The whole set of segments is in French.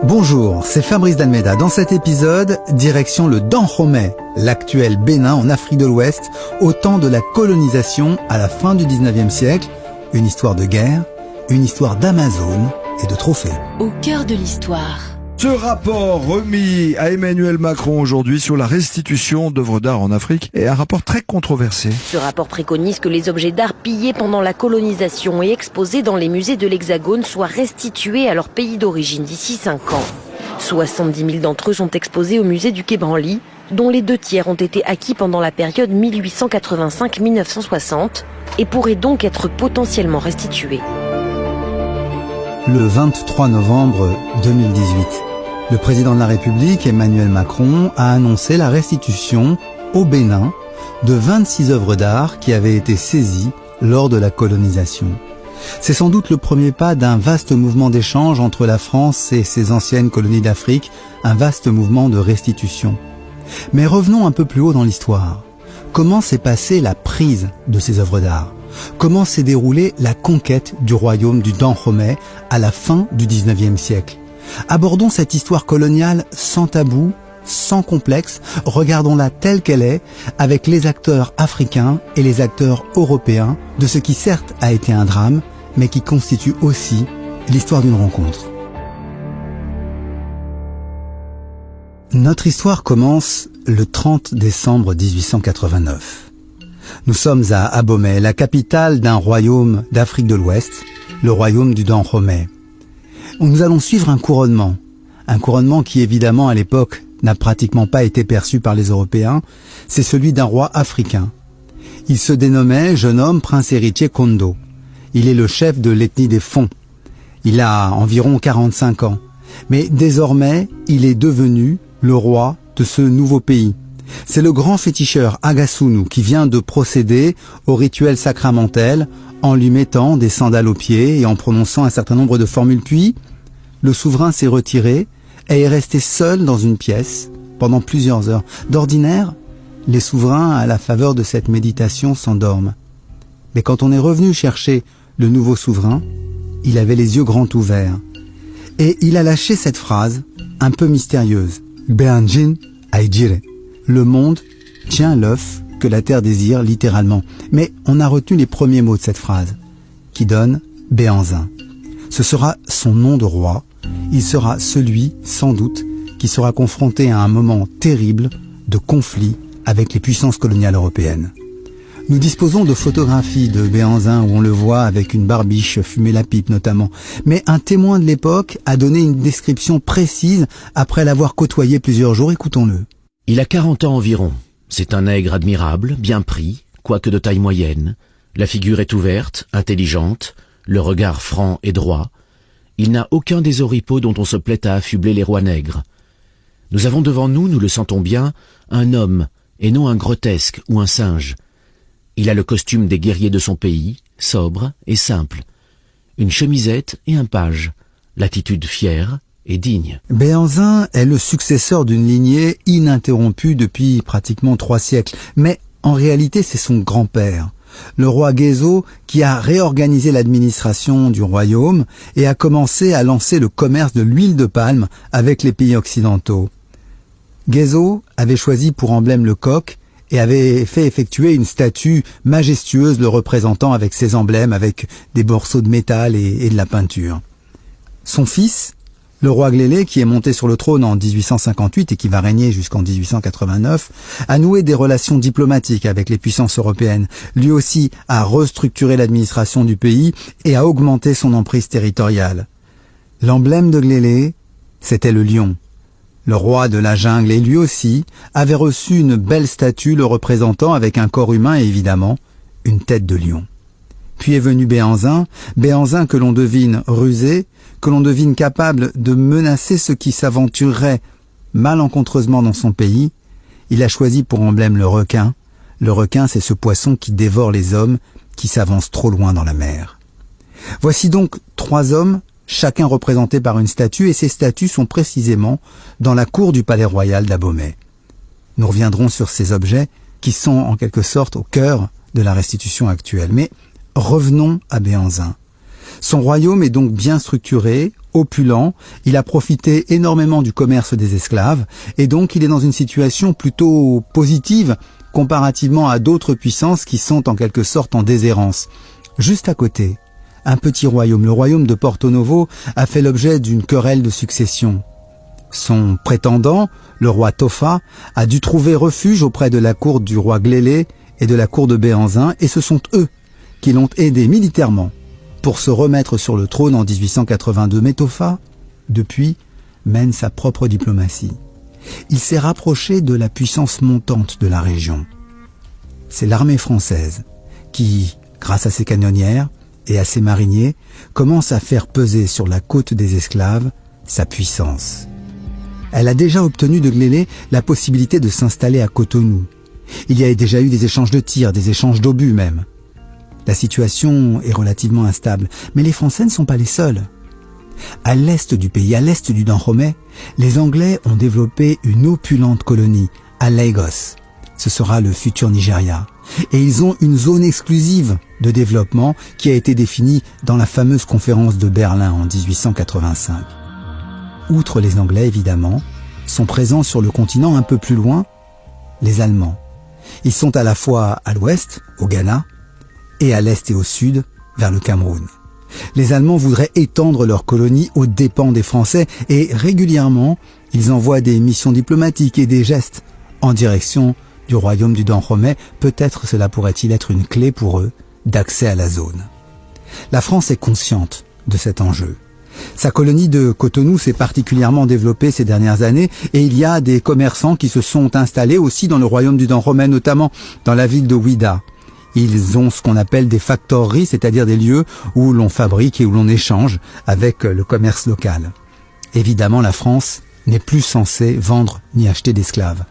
Bonjour, c'est Fabrice Dalmeda. Dans cet épisode, direction le Dahomey, l'actuel Bénin en Afrique de l'Ouest, au temps de la colonisation à la fin du 19e siècle. Une histoire de guerre, une histoire d'Amazone et de trophées. Au cœur de l'histoire. Ce rapport remis à Emmanuel Macron aujourd'hui sur la restitution d'œuvres d'art en Afrique est un rapport très controversé. Ce rapport préconise que les objets d'art pillés pendant la colonisation et exposés dans les musées de l'Hexagone soient restitués à leur pays d'origine d'ici 5 ans. 70 000 d'entre eux sont exposés au musée du Quai Branly, dont les 2 tiers ont été acquis pendant la période 1885-1960 et pourraient donc être potentiellement restitués. Le 23 novembre 2018, le président de la République, Emmanuel Macron, a annoncé la restitution au Bénin de 26 œuvres d'art qui avaient été saisies lors de la colonisation. C'est sans doute le premier pas d'un vaste mouvement d'échange entre la France et ses anciennes colonies d'Afrique, un vaste mouvement de restitution. Mais revenons un peu plus haut dans l'histoire. Comment s'est passée la prise de ces œuvres d'art ? Comment s'est déroulée la conquête du royaume du Dahomey à la fin du 19e siècle ? Abordons cette histoire coloniale sans tabou, sans complexe, regardons-la telle qu'elle est, avec les acteurs africains et les acteurs européens, de ce qui certes a été un drame, mais qui constitue aussi l'histoire d'une rencontre. Notre histoire commence le 30 décembre 1889. Nous sommes à Abomey, la capitale d'un royaume d'Afrique de l'Ouest, le royaume du Dahomey. Nous allons suivre un couronnement qui évidemment à l'époque n'a pratiquement pas été perçu par les Européens, c'est celui d'un roi africain. Il se dénommait, jeune homme, prince héritier Kondo. Il est le chef de l'ethnie des Fon. Il a environ 45 ans, mais désormais il est devenu le roi de ce nouveau pays. C'est le grand féticheur Agasunu qui vient de procéder au rituel sacramentel en lui mettant des sandales aux pieds et en prononçant un certain nombre de formules. Puis, le souverain s'est retiré et est resté seul dans une pièce pendant plusieurs heures. D'ordinaire, les souverains, à la faveur de cette méditation, s'endorment. Mais quand on est revenu chercher le nouveau souverain, il avait les yeux grands ouverts. Et il a lâché cette phrase un peu mystérieuse. Beanjin Aijire. Le monde tient l'œuf que la terre désire, littéralement. Mais on a retenu les premiers mots de cette phrase, qui donne Béhanzin. Ce sera son nom de roi. Il sera celui, sans doute, qui sera confronté à un moment terrible de conflit avec les puissances coloniales européennes. Nous disposons de photographies de Béhanzin où on le voit avec une barbiche, fumer la pipe notamment. Mais un témoin de l'époque a donné une description précise après l'avoir côtoyé plusieurs jours. Écoutons-le. Il a 40 ans environ. C'est un nègre admirable, bien pris, quoique de taille moyenne. La figure est ouverte, intelligente, le regard franc et droit. Il n'a aucun des oripeaux dont on se plaît à affubler les rois nègres. Nous avons devant nous, nous le sentons bien, un homme, et non un grotesque ou un singe. Il a le costume des guerriers de son pays, sobre et simple. Une chemisette et un page, l'attitude fière et digne. Béhanzin est le successeur d'une lignée ininterrompue depuis pratiquement 3 siècles. Mais en réalité, c'est son grand-père, le roi Guézo, qui a réorganisé l'administration du royaume et a commencé à lancer le commerce de l'huile de palme avec les pays occidentaux. Guézo avait choisi pour emblème le coq et avait fait effectuer une statue majestueuse le représentant avec ses emblèmes, avec des morceaux de métal et de la peinture. Son fils, le roi Glélé, qui est monté sur le trône en 1858 et qui va régner jusqu'en 1889, a noué des relations diplomatiques avec les puissances européennes. Lui aussi a restructuré l'administration du pays et a augmenté son emprise territoriale. L'emblème de Glélé, c'était le lion. Le roi de la jungle, et lui aussi, avait reçu une belle statue le représentant avec un corps humain et évidemment une tête de lion. Puis est venu Béhanzin que l'on devine rusé, que l'on devine capable de menacer ceux qui s'aventureraient malencontreusement dans son pays. Il a choisi pour emblème le requin. Le requin, c'est ce poisson qui dévore les hommes qui s'avancent trop loin dans la mer. Voici donc 3 hommes, chacun représenté par une statue, et ces statues sont précisément dans la cour du palais royal d'Abomey. Nous reviendrons sur ces objets qui sont en quelque sorte au cœur de la restitution actuelle. Mais revenons à Béhanzin. Son royaume est donc bien structuré, opulent, il a profité énormément du commerce des esclaves, et donc il est dans une situation plutôt positive comparativement à d'autres puissances qui sont en quelque sorte en déshérence. Juste à côté, un petit royaume, le royaume de Porto Novo, a fait l'objet d'une querelle de succession. Son prétendant, le roi Tofa, a dû trouver refuge auprès de la cour du roi Glélé et de la cour de Béhanzin, et ce sont eux qui l'ont aidé militairement pour se remettre sur le trône en 1882. Mais Tofa, depuis, mène sa propre diplomatie. Il s'est rapproché de la puissance montante de la région. C'est l'armée française qui, grâce à ses canonnières et à ses mariniers, commence à faire peser sur la côte des esclaves sa puissance. Elle a déjà obtenu de Glélé la possibilité de s'installer à Cotonou. Il y a déjà eu des échanges de tirs, des échanges d'obus même. La situation est relativement instable, mais les Français ne sont pas les seuls. À l'est du pays, à l'est du Dahomey, les Anglais ont développé une opulente colonie à Lagos. Ce sera le futur Nigeria. Et ils ont une zone exclusive de développement qui a été définie dans la fameuse conférence de Berlin en 1885. Outre les Anglais, évidemment, sont présents sur le continent un peu plus loin, les Allemands. Ils sont à la fois à l'ouest, au Ghana, et à l'est et au sud, vers le Cameroun. Les Allemands voudraient étendre leur colonie aux dépens des Français et régulièrement, ils envoient des missions diplomatiques et des gestes en direction du royaume du Dahomey. Peut-être cela pourrait-il être une clé pour eux d'accès à la zone. La France est consciente de cet enjeu. Sa colonie de Cotonou s'est particulièrement développée ces dernières années et il y a des commerçants qui se sont installés aussi dans le royaume du Dahomey, notamment dans la ville de Ouida. Ils ont ce qu'on appelle des factoreries, c'est-à-dire des lieux où l'on fabrique et où l'on échange avec le commerce local. Évidemment, la France n'est plus censée vendre ni acheter d'esclaves.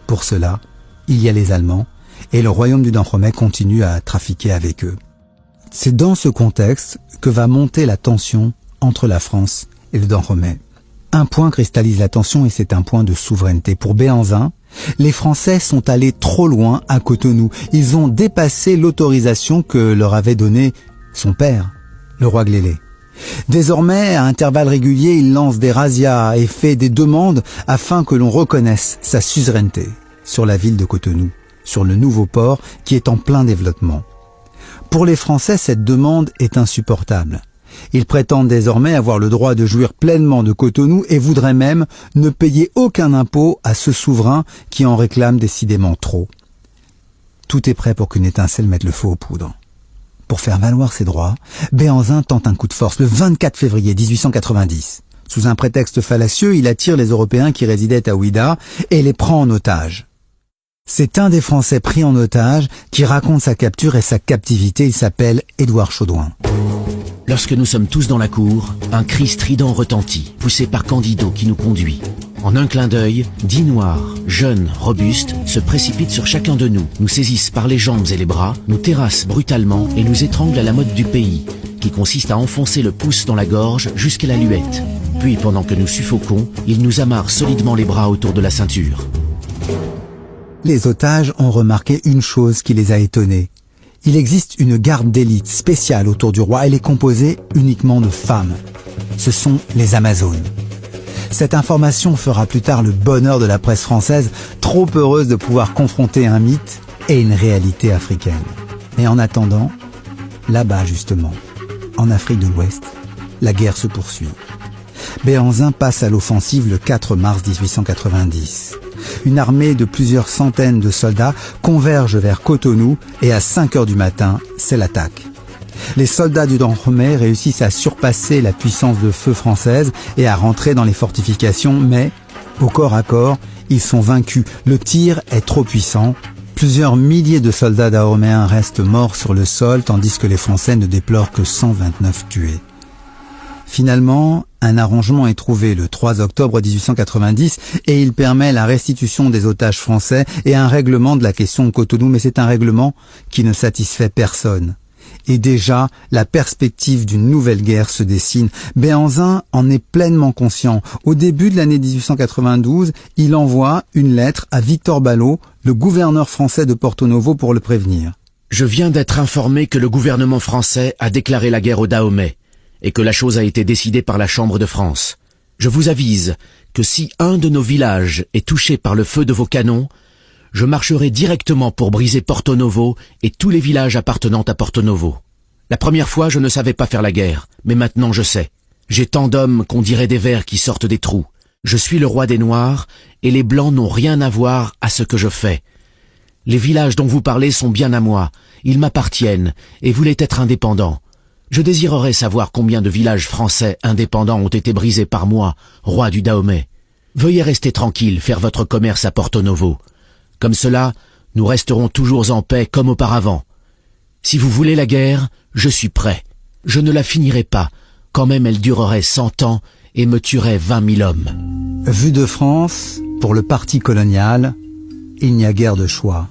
Pour cela, il y a les Allemands et le royaume du Dahomey continue à trafiquer avec eux. C'est dans ce contexte que va monter la tension entre la France et le Dahomey. Un point cristallise la tension et c'est un point de souveraineté. Pour Béhanzin, les Français sont allés trop loin à Cotonou. Ils ont dépassé l'autorisation que leur avait donnée son père, le roi Glélé. Désormais, à intervalles réguliers, il lance des razzias et fait des demandes afin que l'on reconnaisse sa suzeraineté sur la ville de Cotonou, sur le nouveau port qui est en plein développement. Pour les Français, cette demande est insupportable. Ils prétendent désormais avoir le droit de jouir pleinement de Cotonou et voudraient même ne payer aucun impôt à ce souverain qui en réclame décidément trop. Tout est prêt pour qu'une étincelle mette le feu aux poudres. Pour faire valoir ses droits, Béhanzin tente un coup de force le 24 février 1890. Sous un prétexte fallacieux, il attire les Européens qui résidaient à Ouida et les prend en otage. C'est un des Français pris en otage qui raconte sa capture et sa captivité. Il s'appelle Édouard Chaudouin. Lorsque nous sommes tous dans la cour, un cri strident retentit, poussé par Candido qui nous conduit. En un clin d'œil, 10 noirs, jeunes, robustes, se précipitent sur chacun de nous, nous saisissent par les jambes et les bras, nous terrassent brutalement et nous étranglent à la mode du pays, qui consiste à enfoncer le pouce dans la gorge jusqu'à la luette. Puis, pendant que nous suffoquons, ils nous amarrent solidement les bras autour de la ceinture. Les otages ont remarqué une chose qui les a étonnés. Il existe une garde d'élite spéciale autour du roi. Elle est composée uniquement de femmes. Ce sont les Amazones. Cette information fera plus tard le bonheur de la presse française, trop heureuse de pouvoir confronter un mythe et une réalité africaine. Et en attendant, là-bas justement, en Afrique de l'Ouest, la guerre se poursuit. Béhanzin passe à l'offensive le 4 mars 1890. Une armée de plusieurs centaines de soldats converge vers Cotonou et à 5 heures du matin, c'est l'attaque. Les soldats du Dahomey réussissent à surpasser la puissance de feu française et à rentrer dans les fortifications, mais au corps à corps, ils sont vaincus. Le tir est trop puissant. Plusieurs milliers de soldats dahoméens restent morts sur le sol, tandis que les Français ne déplorent que 129 tués. Finalement, un arrangement est trouvé le 3 octobre 1890 et il permet la restitution des otages français et un règlement de la question de Cotonou, mais c'est un règlement qui ne satisfait personne. Et déjà, la perspective d'une nouvelle guerre se dessine. Béhanzin en est pleinement conscient. Au début de l'année 1892, il envoie une lettre à Victor Ballot, le gouverneur français de Porto Novo, pour le prévenir. Je viens d'être informé que le gouvernement français a déclaré la guerre au Dahomey. et que la chose a été décidée par la Chambre de France. Je vous avise que si un de nos villages est touché par le feu de vos canons, je marcherai directement pour briser Porto Novo et tous les villages appartenant à Porto Novo. La première fois, je ne savais pas faire la guerre, mais maintenant je sais. J'ai tant d'hommes qu'on dirait des vers qui sortent des trous. Je suis le roi des Noirs, et les Blancs n'ont rien à voir à ce que je fais. Les villages dont vous parlez sont bien à moi, ils m'appartiennent, et voulaient être indépendants. Je désirerais savoir combien de villages français indépendants ont été brisés par moi, roi du Dahomey. Veuillez rester tranquille, faire votre commerce à Porto Novo. Comme cela, nous resterons toujours en paix comme auparavant. Si vous voulez la guerre, je suis prêt. Je ne la finirai pas, quand même elle durerait 100 ans et me tuerait 20 000 hommes. Vu de France, pour le parti colonial, il n'y a guère de choix.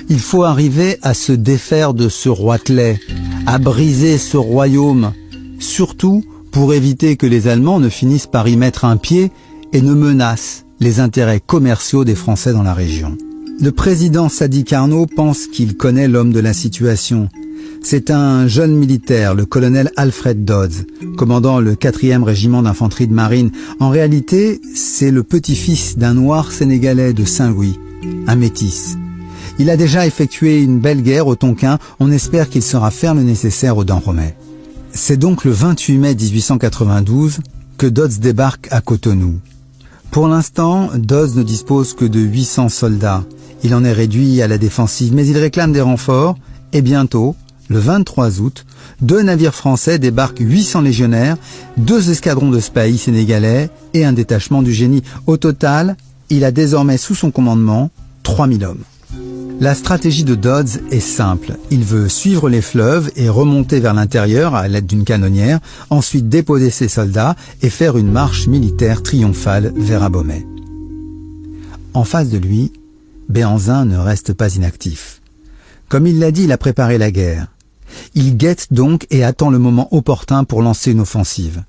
Il faut arriver à se défaire de ce roitelet, à briser ce royaume, surtout pour éviter que les Allemands ne finissent par y mettre un pied et ne menacent les intérêts commerciaux des Français dans la région. Le président Sadi Carnot pense qu'il connaît l'homme de la situation. C'est un jeune militaire, le colonel Alfred Dodds, commandant le 4e régiment d'infanterie de marine. En réalité, c'est le petit-fils d'un noir sénégalais de Saint-Louis, un métis. Il a déjà effectué une belle guerre au Tonkin, on espère qu'il saura faire le nécessaire au Dahomey. C'est donc le 28 mai 1892 que Dodds débarque à Cotonou. Pour l'instant, Dodds ne dispose que de 800 soldats. Il en est réduit à la défensive, mais il réclame des renforts, et bientôt, le 23 août, 2 navires français débarquent 800 légionnaires, 2 escadrons de spahis sénégalais et un détachement du génie. Au total, il a désormais sous son commandement 3000 hommes. La stratégie de Dodds est simple. Il veut suivre les fleuves et remonter vers l'intérieur à l'aide d'une canonnière, ensuite déposer ses soldats et faire une marche militaire triomphale vers Abomey. En face de lui, Béhanzin ne reste pas inactif. Comme il l'a dit, il a préparé la guerre. Il guette donc et attend le moment opportun pour lancer une offensive.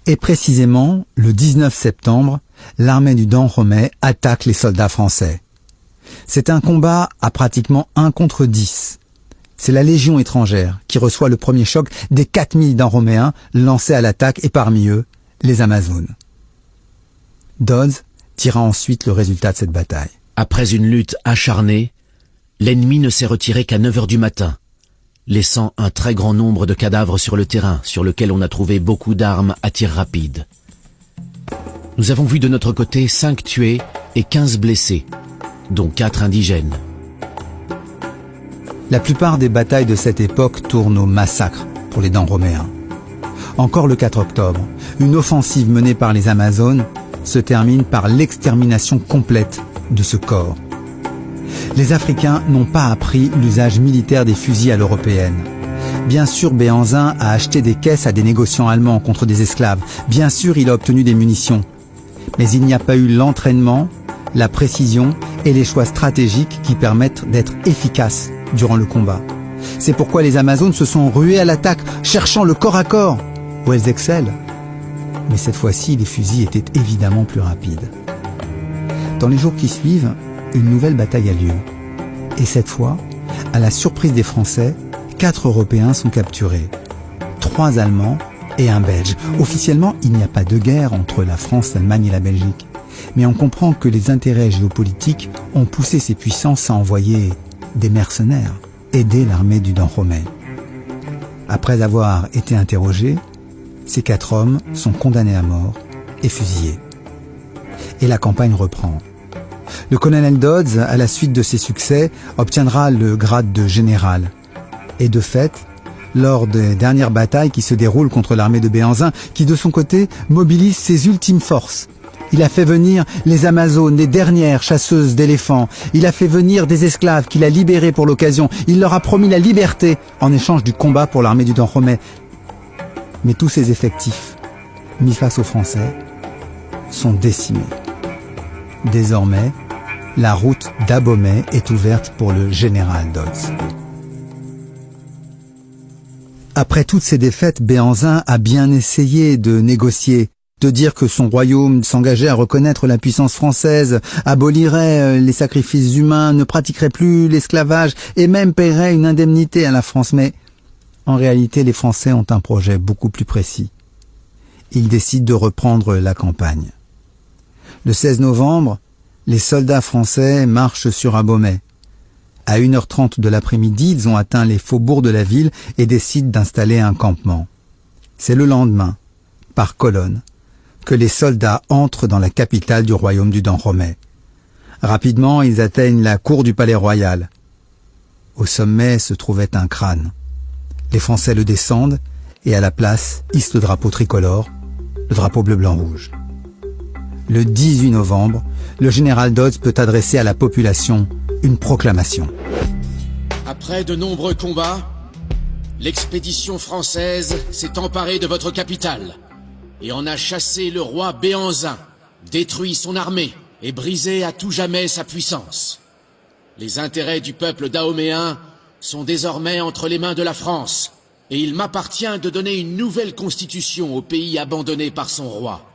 Et précisément, le 19 septembre, l'armée du Dahomey attaque les soldats français. C'est un combat à pratiquement 1 contre 10. C'est la Légion étrangère qui reçoit le premier choc des 4000 Dahoméens lancés à l'attaque et parmi eux, les Amazones. Dodds tira ensuite le résultat de cette bataille. Après une lutte acharnée, l'ennemi ne s'est retiré qu'à 9 heures du matin, laissant un très grand nombre de cadavres sur le terrain, sur lequel on a trouvé beaucoup d'armes à tir rapide. Nous avons vu de notre côté 5 tués et 15 blessés, dont 4 indigènes. La plupart des batailles de cette époque tournent au massacre pour les Dahoméens. Encore le 4 octobre, une offensive menée par les Amazones se termine par l'extermination complète de ce corps. Les Africains n'ont pas appris l'usage militaire des fusils à l'européenne. Bien sûr, Béhanzin a acheté des caisses à des négociants allemands contre des esclaves. Bien sûr, il a obtenu des munitions. Mais il n'y a pas eu l'entraînement, la précision et les choix stratégiques qui permettent d'être efficaces durant le combat. C'est pourquoi les Amazones se sont ruées à l'attaque, cherchant le corps à corps, où elles excellent. Mais cette fois-ci, les fusils étaient évidemment plus rapides. Dans les jours qui suivent, une nouvelle bataille a lieu. Et cette fois, à la surprise des Français, 4 Européens sont capturés. 3 Allemands et un Belge. Officiellement, il n'y a pas de guerre entre la France, l'Allemagne et la Belgique. Mais on comprend que les intérêts géopolitiques ont poussé ces puissances à envoyer des mercenaires aider l'armée du Dahomey. Après avoir été interrogés, ces 4 hommes sont condamnés à mort et fusillés. Et la campagne reprend. Le colonel Dodds, à la suite de ses succès, obtiendra le grade de général. Et de fait, lors des dernières batailles qui se déroulent contre l'armée de Béhanzin, qui de son côté mobilise ses ultimes forces. Il a fait venir les Amazones, les dernières chasseuses d'éléphants. Il a fait venir des esclaves qu'il a libérés pour l'occasion. Il leur a promis la liberté en échange du combat pour l'armée du Dahomey. Mais tous ces effectifs, mis face aux Français, sont décimés. Désormais, la route d'Abomey est ouverte pour le général Dodds. Après toutes ces défaites, Béhanzin a bien essayé de négocier, de dire que son royaume s'engageait à reconnaître la puissance française, abolirait les sacrifices humains, ne pratiquerait plus l'esclavage et même paierait une indemnité à la France. Mais En réalité, les Français ont un projet beaucoup plus précis. Ils décident de reprendre la campagne. Le 16 novembre, les soldats français marchent sur Abomey. À 1h30 de l'après-midi, ils ont atteint les faubourgs de la ville et décident d'installer un campement. C'est le lendemain, par colonne, que les soldats entrent dans la capitale du royaume du Dahomey. Rapidement, ils atteignent la cour du palais royal. Au sommet se trouvait un crâne. Les Français le descendent et à la place hissent le drapeau tricolore, le drapeau bleu-blanc-rouge. Le 18 novembre, le général Dodds peut adresser à la population une proclamation. Après de nombreux combats, l'expédition française s'est emparée de votre capitale et en a chassé le roi Béhanzin, détruit son armée et brisé à tout jamais sa puissance. Les intérêts du peuple dahoméen sont désormais entre les mains de la France et il m'appartient de donner une nouvelle constitution au pays abandonné par son roi.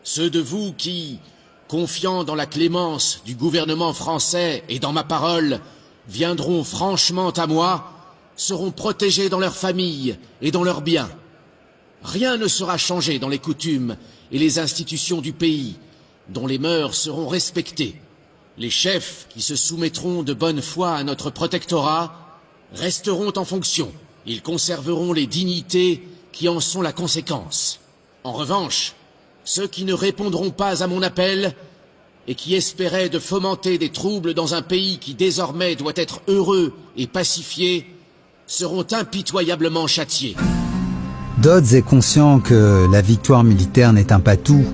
Ceux de vous qui, confiant dans la clémence du gouvernement français et dans ma parole, viendront franchement à moi, seront protégés dans leur famille et dans leurs biens. Rien ne sera changé dans les coutumes et les institutions du pays, dont les mœurs seront respectées. Les chefs qui se soumettront de bonne foi à notre protectorat resteront en fonction. Ils conserveront les dignités qui en sont la conséquence. En revanche, ceux qui ne répondront pas à mon appel et qui espéraient de fomenter des troubles dans un pays qui désormais doit être heureux et pacifié seront impitoyablement châtiés. Dodds est conscient que la victoire militaire n'éteint pas tout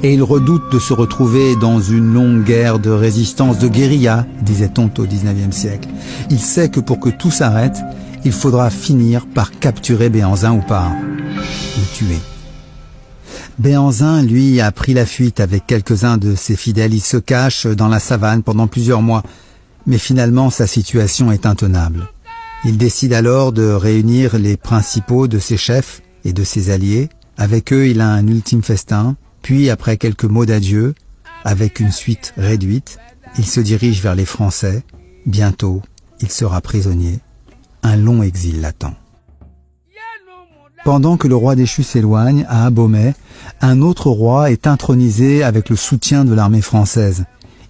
et il redoute de se retrouver dans une longue guerre de résistance, de guérilla, disait-on au XIXe siècle. Il sait que pour que tout s'arrête, il faudra finir par capturer Béhanzin ou par le tuer. Béhanzin, lui, a pris la fuite avec quelques-uns de ses fidèles. Il se cache dans la savane pendant plusieurs mois. Mais finalement, sa situation est intenable. Il décide alors de réunir les principaux de ses chefs et de ses alliés. Avec eux, il a un ultime festin. Puis, après quelques mots d'adieu, avec une suite réduite, il se dirige vers les Français. Bientôt, il sera prisonnier. Un long exil l'attend. Pendant que le roi déchu s'éloigne, à Abomey, un autre roi est intronisé avec le soutien de l'armée française.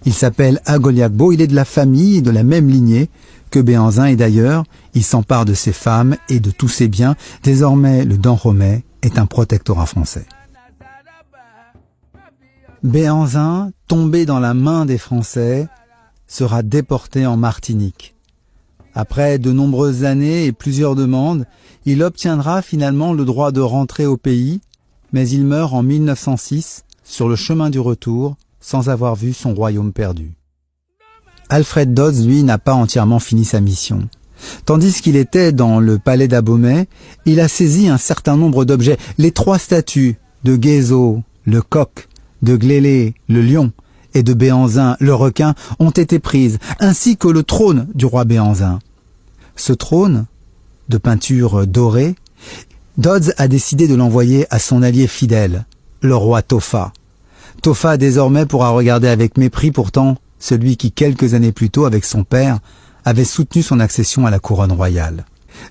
Il s'appelle Agoliagbo, il est de la famille et de la même lignée que Béhanzin et d'ailleurs, il s'empare de ses femmes et de tous ses biens. Désormais, le Dahomey est un protectorat français. Béhanzin, tombé dans la main des Français, sera déporté en Martinique. Après de nombreuses années et plusieurs demandes, il obtiendra finalement le droit de rentrer au pays, mais il meurt en 1906 sur le chemin du retour sans avoir vu son royaume perdu. Alfred Dodds, lui, n'a pas entièrement fini sa mission. Tandis qu'il était dans le palais d'Abomey, il a saisi un certain nombre d'objets. Les 3 statues de Guézo, le coq, de Glélé, le lion, et de Béhanzin, le requin, ont été prises, ainsi que le trône du roi Béhanzin. Ce trône, de peinture dorée, Dodds a décidé de l'envoyer à son allié fidèle, le roi Tofa. Tofa désormais pourra regarder avec mépris pourtant celui qui quelques années plus tôt, avec son père, avait soutenu son accession à la couronne royale.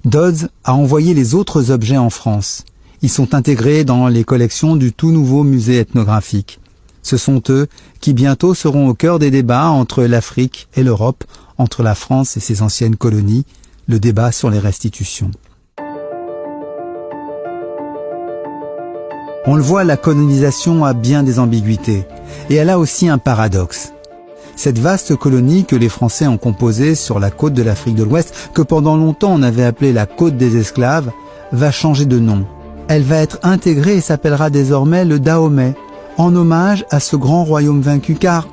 Dodds a envoyé les autres objets en France. Ils sont intégrés dans les collections du tout nouveau musée ethnographique. Ce sont eux qui bientôt seront au cœur des débats entre l'Afrique et l'Europe, entre la France et ses anciennes colonies, le débat sur les restitutions. On le voit, la colonisation a bien des ambiguïtés, et elle a aussi un paradoxe. Cette vaste colonie que les Français ont composée sur la côte de l'Afrique de l'Ouest, que pendant longtemps on avait appelée la côte des esclaves, va changer de nom. Elle va être intégrée et s'appellera désormais le Dahomey, en hommage à ce grand royaume vaincu, car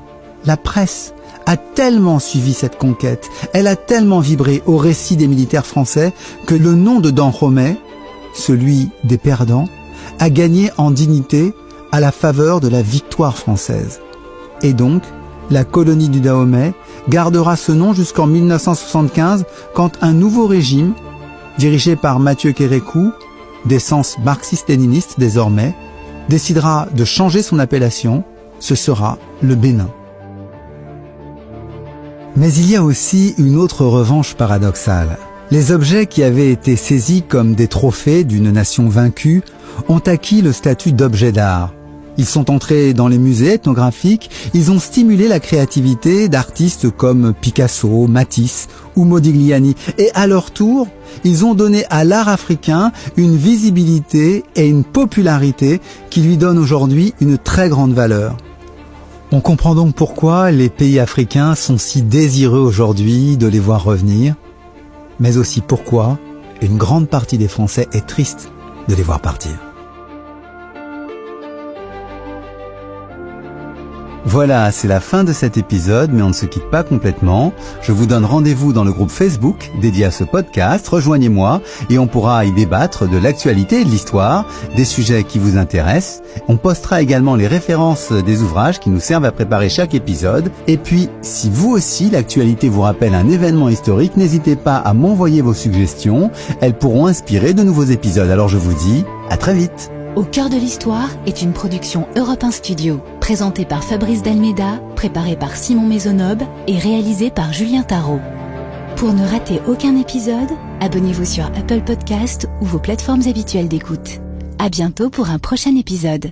la presse a tellement suivi cette conquête, elle a tellement vibré au récit des militaires français que le nom de Dahomey, celui des perdants, a gagné en dignité à la faveur de la victoire française. Et donc, la colonie du Dahomey gardera ce nom jusqu'en 1975, quand un nouveau régime, dirigé par Mathieu Kérékou, d'essence marxiste-léniniste désormais, décidera de changer son appellation, ce sera le Bénin. Mais il y a aussi une autre revanche paradoxale. Les objets qui avaient été saisis comme des trophées d'une nation vaincue ont acquis le statut d'objets d'art. Ils sont entrés dans les musées ethnographiques, ils ont stimulé la créativité d'artistes comme Picasso, Matisse ou Modigliani. Et à leur tour, ils ont donné à l'art africain une visibilité et une popularité qui lui donnent aujourd'hui une très grande valeur. On comprend donc pourquoi les pays africains sont si désireux aujourd'hui de les voir revenir, mais aussi pourquoi une grande partie des Français est triste de les voir partir. Voilà, c'est la fin de cet épisode, mais on ne se quitte pas complètement. Je vous donne rendez-vous dans le groupe Facebook dédié à ce podcast. Rejoignez-moi et on pourra y débattre de l'actualité et de l'histoire, des sujets qui vous intéressent. On postera également les références des ouvrages qui nous servent à préparer chaque épisode. Et puis, si vous aussi, l'actualité vous rappelle un événement historique, n'hésitez pas à m'envoyer vos suggestions. Elles pourront inspirer de nouveaux épisodes. Alors je vous dis à très vite. Au cœur de l'histoire est une production Europe 1 Studio, présentée par Fabrice Dalméda, préparée par Simon Maisonneuve et réalisée par Julien Tarot. Pour ne rater aucun épisode, abonnez-vous sur Apple Podcasts ou vos plateformes habituelles d'écoute. À bientôt pour un prochain épisode.